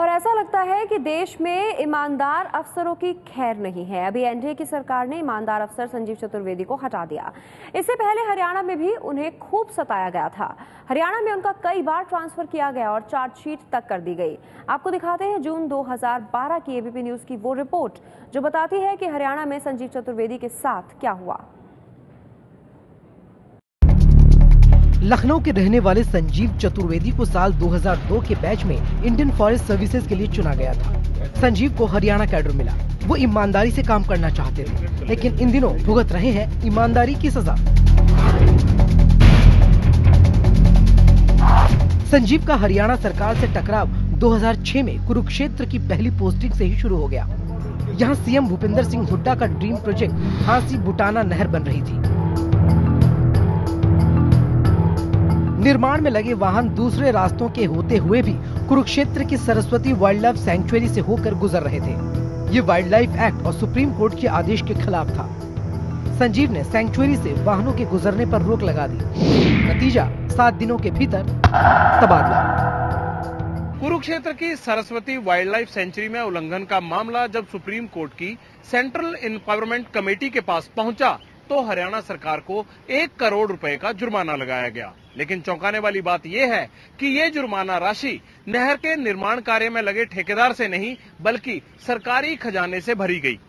और ऐसा लगता है कि देश में ईमानदार अफसरों की खैर नहीं है। अभी एनडीए की सरकार ने ईमानदार अफसर संजीव चतुर्वेदी को हटा दिया। इससे पहले हरियाणा में भी उन्हें खूब सताया गया था। हरियाणा में उनका कई बार ट्रांसफर किया गया और चार्जशीट तक कर दी गई। आपको दिखाते हैं जून 2012 की एबीपी न्यूज की वो रिपोर्ट जो बताती है कि हरियाणा में संजीव चतुर्वेदी के साथ क्या हुआ। लखनऊ के रहने वाले संजीव चतुर्वेदी को साल 2002 के बैच में इंडियन फॉरेस्ट सर्विसेज के लिए चुना गया था। संजीव को हरियाणा कैडर मिला। वो ईमानदारी से काम करना चाहते थे, लेकिन इन दिनों भुगत रहे हैं ईमानदारी की सजा। संजीव का हरियाणा सरकार से टकराव 2006 में कुरुक्षेत्र की पहली पोस्टिंग से ही शुरू हो गया। यहाँ सीएम भूपेंद्र सिंह हुड्डा का ड्रीम प्रोजेक्ट हांसी बुटाना नहर बन रही थी। निर्माण में लगे वाहन दूसरे रास्तों के होते हुए भी कुरुक्षेत्र की सरस्वती वाइल्ड लाइफ सैंक्चुअरी से होकर गुजर रहे थे। ये वाइल्ड लाइफ एक्ट और सुप्रीम कोर्ट के आदेश के खिलाफ था। संजीव ने सैंक्चुअरी से वाहनों के गुजरने पर रोक लगा दी। नतीजा 7 दिनों के भीतर तबादला। कुरुक्षेत्र की सरस्वती वाइल्ड लाइफ सेंचुरी में उल्लंघन का मामला जब सुप्रीम कोर्ट की सेंट्रल एनवायरमेंट कमेटी के पास पहुंचा तो हरियाणा सरकार को 1 करोड़ रुपए का जुर्माना लगाया गया। लेकिन चौंकाने वाली बात यह है कि ये जुर्माना राशि नहर के निर्माण कार्य में लगे ठेकेदार से नहीं बल्कि सरकारी खजाने से भरी गई।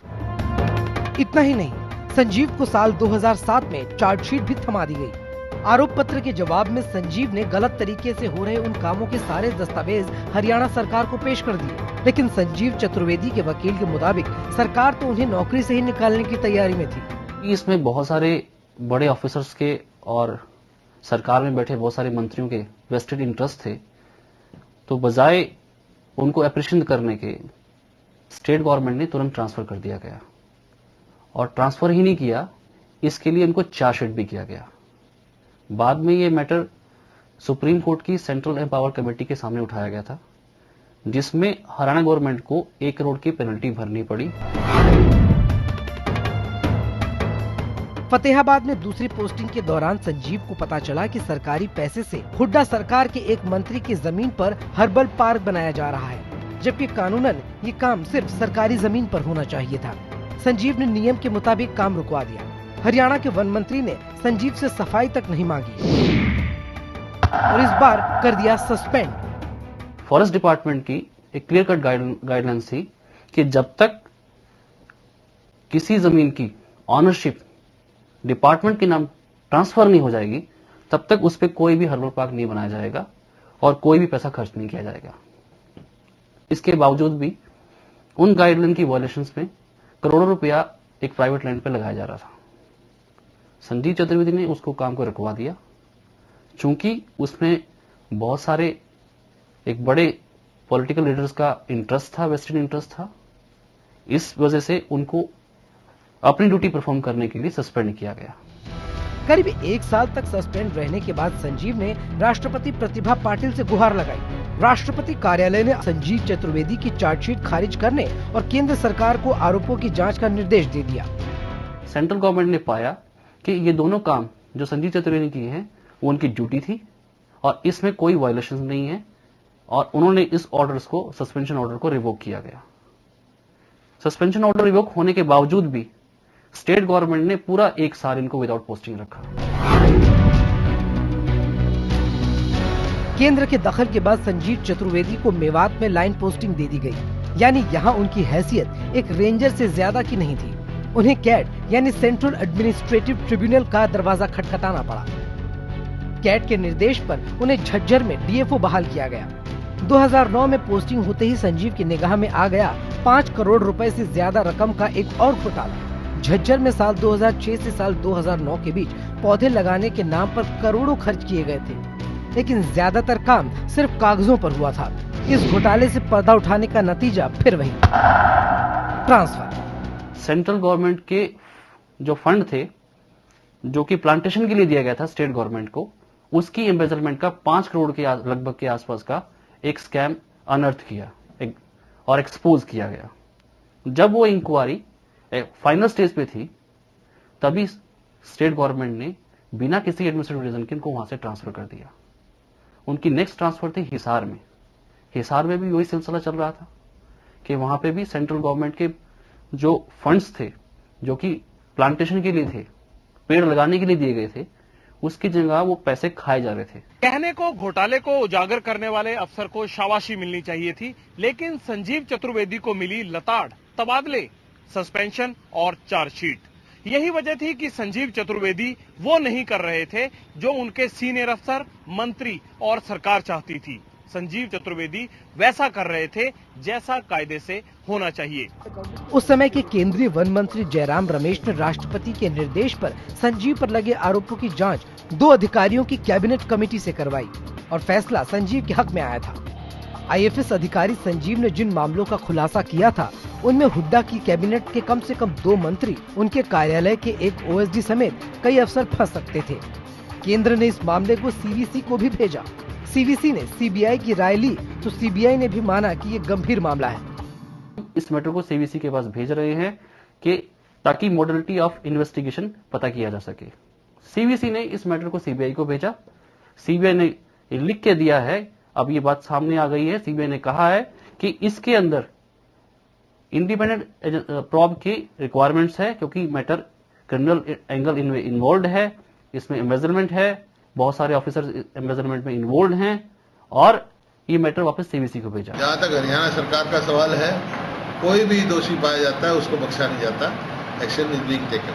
इतना ही नहीं, संजीव को साल 2007 में चार्जशीट भी थमा दी गई। आरोप पत्र के जवाब में संजीव ने गलत तरीके से हो रहे उन कामों के सारे दस्तावेज हरियाणा सरकार को पेश कर दिए। लेकिन संजीव चतुर्वेदी के वकील के मुताबिक सरकार तो उन्हें नौकरी से ही निकालने की तैयारी में थी। इसमें बहुत सारे बड़े ऑफिसर्स के और सरकार में बैठे बहुत सारे मंत्रियों के वेस्टेड इंटरेस्ट थे, तो बजाय उनको अप्रिशिएट करने के स्टेट गवर्नमेंट ने तुरंत ट्रांसफर कर दिया गया। और ट्रांसफर ही नहीं किया, इसके लिए उनको चार्जशीट भी किया गया। बाद में ये मैटर सुप्रीम कोर्ट की सेंट्रल एम्पावर कमेटी के सामने उठाया गया था, जिसमें हरियाणा गवर्नमेंट को 1 करोड़ की पेनल्टी भरनी पड़ी। फतेहाबाद में दूसरी पोस्टिंग के दौरान संजीव को पता चला कि सरकारी पैसे से हुड्डा सरकार के एक मंत्री की जमीन पर हर्बल पार्क बनाया जा रहा है, जबकि कानूनन ये काम सिर्फ सरकारी जमीन पर होना चाहिए था। संजीव ने नियम के मुताबिक काम रुकवा दिया। हरियाणा के वन मंत्री ने संजीव से सफाई तक नहीं मांगी और इस बार कर दिया सस्पेंड। फॉरेस्ट डिपार्टमेंट की एक क्लियर कट गाइडलाइंस थी कि जब तक किसी जमीन की ऑनरशिप डिपार्टमेंट के नाम ट्रांसफर नहीं हो जाएगी, तब तक उस पर कोई भी हर्बल पार्क नहीं बनाया जाएगा और कोई भी पैसा खर्च नहीं किया जाएगा। इसके बावजूद भी उन गाइडलाइन की वायलेशंस में करोड़ों रुपया एक प्राइवेट लैंड पे लगाया जा रहा था। संजीव चतुर्वेदी ने उसको काम को रुकवा दिया। चूंकि उसमें बहुत सारे एक बड़े पॉलिटिकल लीडर्स का इंटरेस्ट था, वेस्टेड इंटरेस्ट था, इस वजह से उनको अपनी ड्यूटी परफॉर्म करने के लिए सस्पेंड किया गया। करीब 1 साल तक सस्पेंड रहने के बाद संजीव ने राष्ट्रपति प्रतिभा पाटिल से गुहार लगाई। राष्ट्रपति कार्यालय ने संजीव चतुर्वेदी की चार्जशीट खारिज करने और केंद्र सरकार को आरोपों की जांच का निर्देश दे दिया। सेंट्रल गवर्नमेंट ने पाया कि ये दोनों काम जो संजीव चतुर्वेदी की हैं, वो उनकी ड्यूटी थी और इसमें कोई वायलेशन नहीं है, और उन्होंने इस ऑर्डर्स को, सस्पेंशन ऑर्डर को रिवोक किया गया। सस्पेंशन ऑर्डर रिवोक होने के बावजूद भी स्टेट गवर्नमेंट ने पूरा 1 साल इनको विदाउट पोस्टिंग रखा। केंद्र के दखल के बाद संजीव चतुर्वेदी को मेवात में लाइन पोस्टिंग दे दी गई। यानी यहाँ उनकी हैसियत एक रेंजर से ज्यादा की नहीं थी। उन्हें कैट यानी सेंट्रल एडमिनिस्ट्रेटिव ट्रिब्यूनल का दरवाजा खटखटाना पड़ा। कैट के निर्देश पर उन्हें झज्जर में डीएफओ बहाल किया गया। 2009 में पोस्टिंग होते ही संजीव की निगाह में आ गया 5 करोड़ रुपए से ज्यादा रकम का एक और घोटाला। झज्जर में साल 2006 से साल 2009 के बीच पौधे लगाने के नाम पर करोड़ों खर्च किए गए थे, लेकिन ज्यादातर काम सिर्फ कागजों पर हुआ था। इस घोटाले से पर्दा उठाने का नतीजा फिर वही, ट्रांसफर। सेंट्रल गवर्नमेंट के जो फंड थे, जो कि प्लांटेशन के लिए दिया गया था स्टेट गवर्नमेंट को, उसकी एम्बेजलमेंट का 5 करोड़ के लगभग के आसपास का एक स्कैम अनर्थ किया और एक्सपोज किया गया। जब वो इंक्वायरी फाइनल स्टेज पे थी, तभी स्टेट गवर्नमेंट ने बिना किसी एडमिनिस्ट्रेटिव रीजन के उनको वहां से ट्रांसफर कर दिया। उनकी नेक्स्ट ट्रांसफर थी हिसार में। हिसार में भी वही सिलसिला चल रहा था कि वहां पे भी सेंट्रल गवर्नमेंट के जो फंड्स थे जो कि प्लांटेशन के लिए थे, पेड़ लगाने के लिए दिए गए थे, उसकी जगह वो पैसे खाए जा रहे थे। कहने को घोटाले को उजागर करने वाले अफसर को शाबाशी मिलनी चाहिए थी, लेकिन संजीव चतुर्वेदी को मिली लताड़, तबादले, सस्पेंशन और चार्जशीट। यही वजह थी कि संजीव चतुर्वेदी वो नहीं कर रहे थे जो उनके सीनियर अफसर, मंत्री और सरकार चाहती थी। संजीव चतुर्वेदी वैसा कर रहे थे जैसा कायदे से होना चाहिए। उस समय के केंद्रीय वन मंत्री जयराम रमेश ने राष्ट्रपति के निर्देश पर संजीव पर लगे आरोपों की जांच 2 अधिकारियों की कैबिनेट कमेटी से करवाई और फैसला संजीव के हक में आया था। आईएफएस अधिकारी संजीव ने जिन मामलों का खुलासा किया था उनमें हुड्डा की कैबिनेट के कम से कम 2 मंत्री, उनके कार्यालय के एक ओएसडी समेत कई अफसर फंस सकते थे। केंद्र ने इस मामले को सीवीसी को भी भेजा। सीवीसी ने सीबीआई की राय ली तो सीबीआई ने भी माना कि ये गंभीर मामला है। इस मैटर को सीवीसी के पास भेज रहे हैं कि ताकि मॉडलिटी ऑफ इन्वेस्टिगेशन पता किया जा सके। सीवीसी ने इस मैटर को सीबीआई को भेजा। सीबीआई ने लिख के दिया है, अब ये बात सामने आ गई है। सीबीआई ने कहा है कि इसके अंदर इंडिपेंडेंट प्रॉब की रिक्वायरमेंट्स है, क्योंकि मैटर क्रिमिनल एंगल इनमें इन्वॉल्व है, इसमें एम्बेजलमेंट है, बहुत सारे ऑफिसर एम्बेजलमेंट में इन्वॉल्व हैं, और ये मैटर वापस सीवीसी को भेजा। जहां तक हरियाणा सरकार का सवाल है, कोई भी दोषी पाया जाता है उसको बख्शा नहीं जाता। Action is being taken.